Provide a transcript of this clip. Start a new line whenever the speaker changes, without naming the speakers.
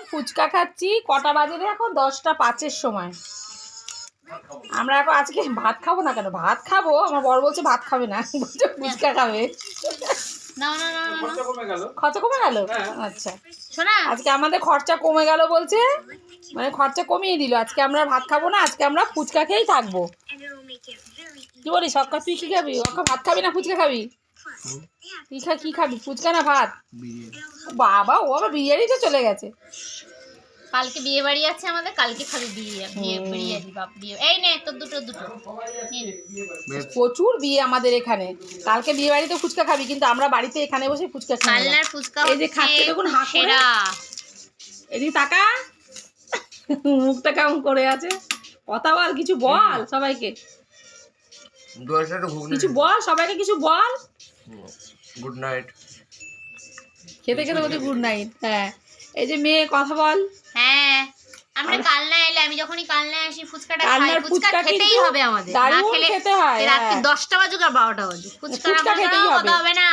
ফুচকা খাচ্ছি। কটা বাজে রে এখন? 10:05 সময়। আমরা এখন আজকে ভাত খাবো না কেন? ভাত খাবো, আমার বর বলছে ভাত খাবে না, বলছে ফুচকা খাবে।
না না না
খরচা কমে গেল? আচ্ছা, শোনা আজকে আমাদের খরচা কমে গেল বলছে, মানে খরচা কমিয়ে দিল। আজকে আমরা ভাত খাবো না, আজকে আমরা ফুচকা খেয়েই থাকবো। কি বলিস অক্কা, তুই কি খাবি? অক্কা ভাত খাবি না ফুচকা খাবি? কি খাবি, ফুচকা না ভাত? বাবা, ও আবার বিরিয়ানি তো চলে গেছে।
কালকে বিয়ে বাড়ি আছে আমাদের, কালকে খাবি বিরিয়ানি। বাপ বিয়ে, এই নে তোর দুটো
প্রচুর বিয়ে আমাদের এখানে। কালকে বিয়ে বাড়িতে ফুচকা খাবি, কিন্তু আমরা বাড়িতে এখানে বসে ফুচকা খাই।
কালনার ফুচকা
এই যে খাচ্ছে দেখুন হাঁ করে, এদিকে তাকা, মুখটা কেমন করে আছে। কথা বল, কিছু বল সবাইকে, কিছু বল সবাইকে, কিছু বল।
Good night.
খেতে খেতে বলছি গুড নাইট। হ্যাঁ, এই যে মেয়ে কথা বল।
হ্যাঁ, আমরা কালনা এলে, আমি যখনই কালনায় আসি ফুচকাটা খাই। ফুচকা খেতেই হবে আমাদের, না খেলে
খেতে হয়।
রাতে 10টা বাজুক আর 12টা বাজুক, ফুচকা খেতেই হবে না।